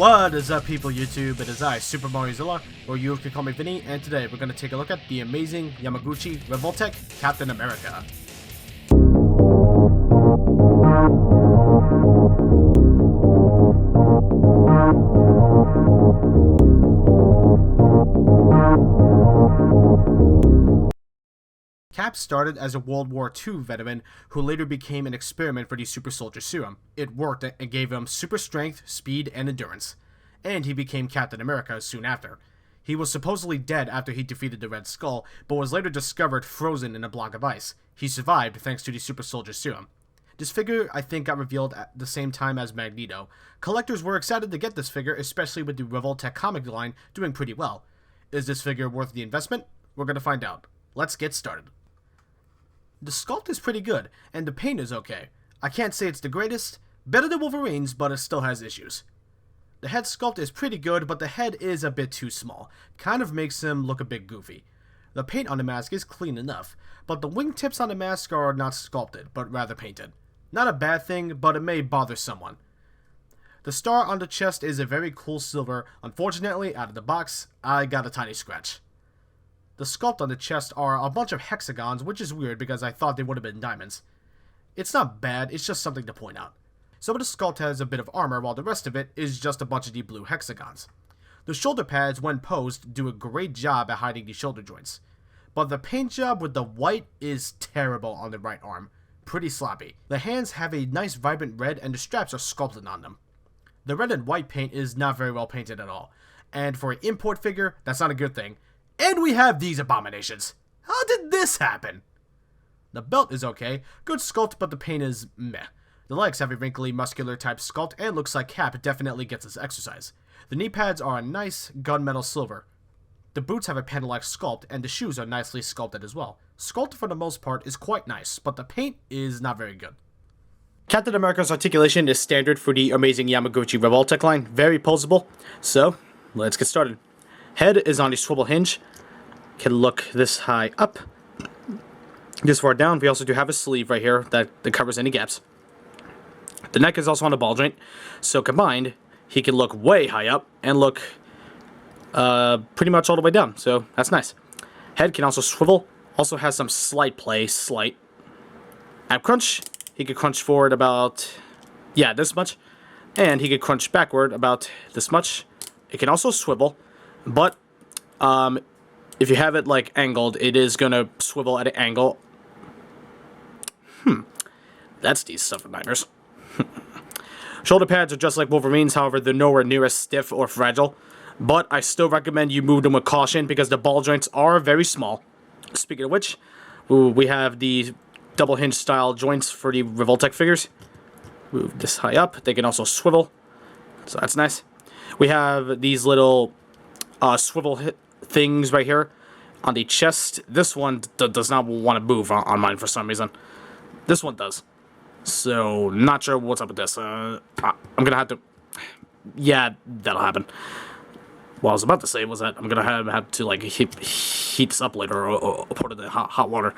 What is up, people YouTube? It is I, Super Mariozilla, or you can call me Vinny, and today we're going to take a look at the amazing Yamaguchi Revoltech Captain America. Cap started as a World War II veteran who later became an experiment for the super soldier serum. It worked and gave him super strength, speed, and endurance. And he became Captain America soon after. He was supposedly dead after he defeated the Red Skull, but was later discovered frozen in a block of ice. He survived thanks to the super soldier serum. This figure, I think, got revealed at the same time as Magneto. Collectors were excited to get this figure, especially with the Revoltech comic line doing pretty well. Is this figure worth the investment? We're going to find out. Let's get started. The sculpt is pretty good, and the paint is okay. I can't say it's the greatest, better than Wolverine's, but it still has issues. The head sculpt is pretty good, but the head is a bit too small. Kind of makes him look a bit goofy. The paint on the mask is clean enough, but the wingtips on the mask are not sculpted, but rather painted. Not a bad thing, but it may bother someone. The star on the chest is a very cool silver. Unfortunately, out of the box, I got a tiny scratch. The sculpt on the chest are a bunch of hexagons, which is weird because I thought they would have been diamonds. It's not bad, it's just something to point out. Some of the sculpt has a bit of armor, while the rest of it is just a bunch of the blue hexagons. The shoulder pads, when posed, do a great job at hiding the shoulder joints. But the paint job with the white is terrible on the right arm. Pretty sloppy. The hands have a nice vibrant red and the straps are sculpted on them. The red and white paint is not very well painted at all. And for an import figure, that's not a good thing. And we have these abominations. How did this happen? The belt is okay, good sculpt, but the paint is meh. The legs have a wrinkly, muscular type sculpt, and looks like Cap definitely gets his exercise. The knee pads are a nice gunmetal silver. The boots have a panda-like sculpt, and the shoes are nicely sculpted as well. Sculpt for the most part is quite nice, but the paint is not very good. Captain America's articulation is standard for the amazing Yamaguchi Revoltech line, very posable. So, let's get started. Head is on a swivel hinge. Can look this high up, this far down. We also do have a sleeve right here that covers any gaps. The neck is also on a ball joint, so combined, he can look way high up and look pretty much all the way down, so that's nice. Head can also swivel, also has some slight play, Ab crunch, he could crunch forward about, yeah, this much, and he could crunch backward about this much. It can also swivel, but if you have it, like, angled, it is going to swivel at an angle. That's these stuff of nightmares. Shoulder pads are just like Wolverine's, however, they're nowhere near as stiff or fragile. But I still recommend you move them with caution because the ball joints are very small. Speaking of which, we have the double hinge style joints for the Revoltech figures. Move this high up. They can also swivel, so that's nice. We have these little swivel things right here on the chest. This one does not want to move on mine for some reason. This one does. So, not sure what's up with this. I'm gonna have to... Yeah, that'll happen. What I was about to say was that I'm gonna have to, like, heat this up later or put it in hot water.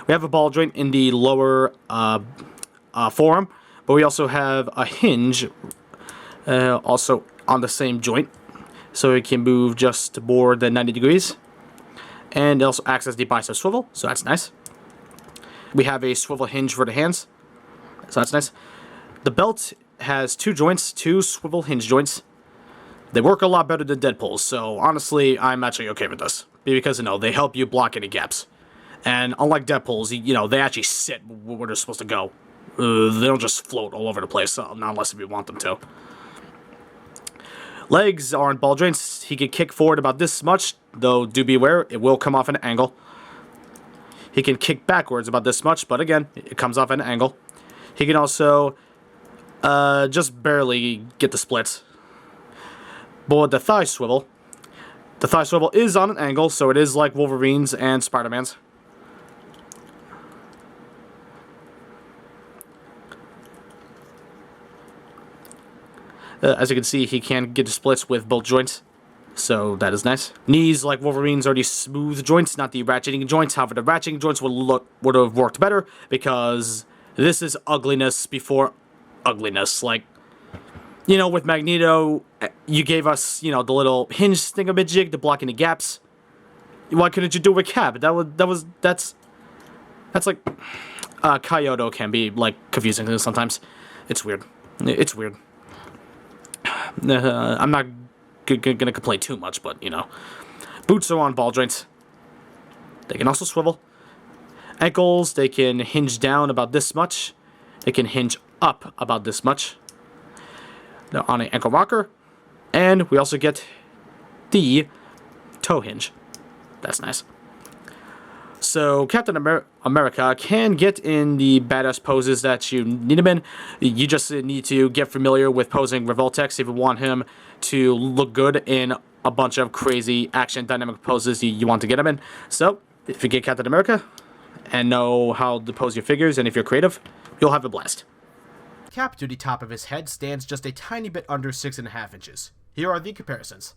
We have a ball joint in the lower forearm, but we also have a hinge also on the same joint. So it can move just more than 90 degrees. And it also acts as the bicep swivel, so that's nice. We have a swivel hinge for the hands, so that's nice. The belt has two joints, two swivel hinge joints. They work a lot better than Deadpool's, so honestly, I'm actually okay with this. Because, you know, they help you block any gaps. And unlike Deadpool's, you know, they actually sit where they're supposed to go. They don't just float all over the place, not unless if you want them to. Legs are on ball joints. He can kick forward about this much, though do be aware, it will come off at an angle. He can kick backwards about this much, but again, it comes off at an angle. He can also just barely get the splits. But with the thigh swivel is on an angle, so it is like Wolverine's and Spider-Man's. As you can see, he can get the splits with both joints, so that is nice. Knees, like Wolverine's, are the smooth joints, not the ratcheting joints. However, the ratcheting joints would have worked better because this is ugliness before ugliness. Like, with Magneto, you gave us, the little hinge thingamajig to block any gaps. Why couldn't you do it with Cap? That's like, Kyoto can be, like, confusing sometimes. It's weird. It's weird. I'm not gonna complain too much, but, Boots are on ball joints. They can also swivel. Ankles, they can hinge down about this much. They can hinge up about this much. They're on an ankle rocker. And we also get the toe hinge. That's nice. So Captain America can get in the badass poses that you need him in. You just need to get familiar with posing Revoltech if you want him to look good in a bunch of crazy action dynamic poses you want to get him in. So if you get Captain America and know how to pose your figures, and if you're creative, you'll have a blast. Cap to the top of his head stands just a tiny bit under 6.5 inches. Here are the comparisons.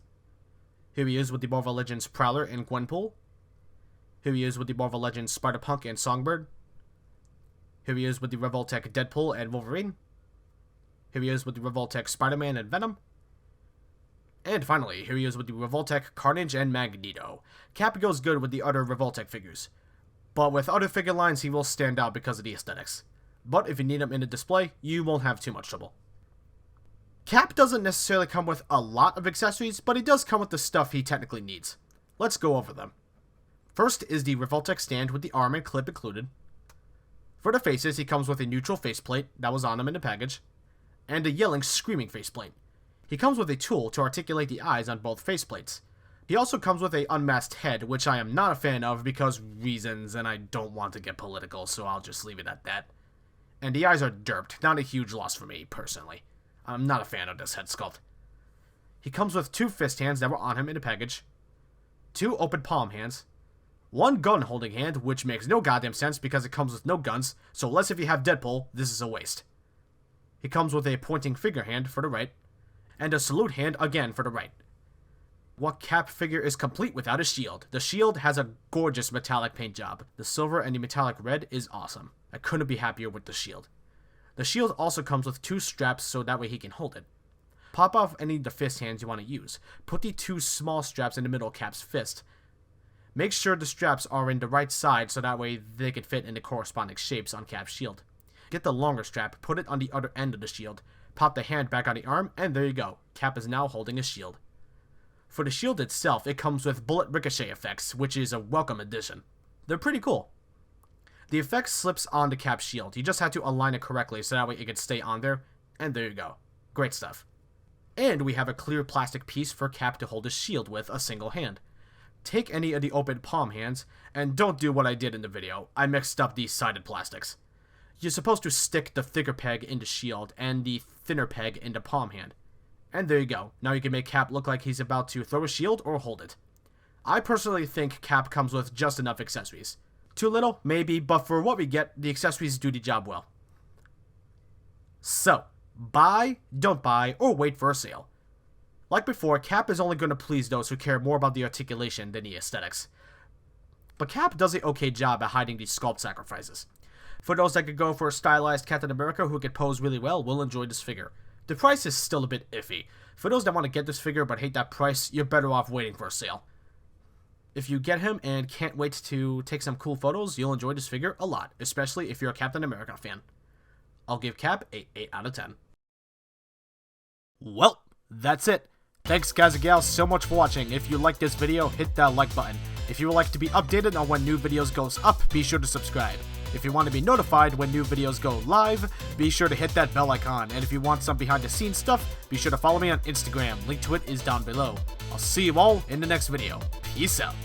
Here he is with the Marvel Legends Prowler and Gwenpool. Here he is with the Marvel Legends Spider-Punk and Songbird. Here he is with the Revoltech Deadpool and Wolverine. Here he is with the Revoltech Spider-Man and Venom. And finally, here he is with the Revoltech Carnage and Magneto. Cap goes good with the other Revoltech figures, but with other figure lines he will stand out because of the aesthetics. But if you need him in a display, you won't have too much trouble. Cap doesn't necessarily come with a lot of accessories, but he does come with the stuff he technically needs. Let's go over them. First is the Revoltech stand with the arm and clip included. For the faces, he comes with a neutral faceplate that was on him in the package, and a yelling, screaming faceplate. He comes with a tool to articulate the eyes on both faceplates. He also comes with an unmasked head, which I am not a fan of because reasons, and I don't want to get political, so I'll just leave it at that. And the eyes are derped, not a huge loss for me, personally. I'm not a fan of this head sculpt. He comes with 2 fist hands that were on him in the package, 2 open palm hands, 1 gun holding hand, which makes no goddamn sense because it comes with no guns, so unless if you have Deadpool, this is a waste. He comes with a pointing finger hand for the right, and a salute hand again for the right. What Cap figure is complete without a shield? The shield has a gorgeous metallic paint job. The silver and the metallic red is awesome. I couldn't be happier with the shield. The shield also comes with 2 straps so that way he can hold it. Pop off any of the fist hands you want to use. Put the 2 small straps in the middle of Cap's fist. Make sure the straps are in the right side so that way they can fit in the corresponding shapes on Cap's shield. Get the longer strap, put it on the other end of the shield, pop the hand back on the arm, and there you go. Cap is now holding a shield. For the shield itself, it comes with bullet ricochet effects, which is a welcome addition. They're pretty cool. The effect slips on the Cap shield. You just have to align it correctly so that way it can stay on there, and there you go. Great stuff. And we have a clear plastic piece for Cap to hold his shield with a single hand. Take any of the open palm hands, and don't do what I did in the video. I mixed up these sided plastics. You're supposed to stick the thicker peg in the shield and the thinner peg in the palm hand. And there you go. Now you can make Cap look like he's about to throw a shield or hold it. I personally think Cap comes with just enough accessories. Too little? Maybe, but for what we get, the accessories do the job well. So, buy, don't buy, or wait for a sale. Like before, Cap is only going to please those who care more about the articulation than the aesthetics. But Cap does an okay job at hiding these sculpt sacrifices. For those that could go for a stylized Captain America who could pose really well, will enjoy this figure. The price is still a bit iffy. For those that want to get this figure but hate that price, you're better off waiting for a sale. If you get him and can't wait to take some cool photos, you'll enjoy this figure a lot, especially if you're a Captain America fan. I'll give Cap a 8 out of 10. Well, that's it. Thanks guys and gals so much for watching. If you liked this video, hit that like button. If you would like to be updated on when new videos goes up, be sure to subscribe. If you want to be notified when new videos go live, be sure to hit that bell icon. And if you want some behind the scenes stuff, be sure to follow me on Instagram. Link to it is down below. I'll see you all in the next video. Peace out.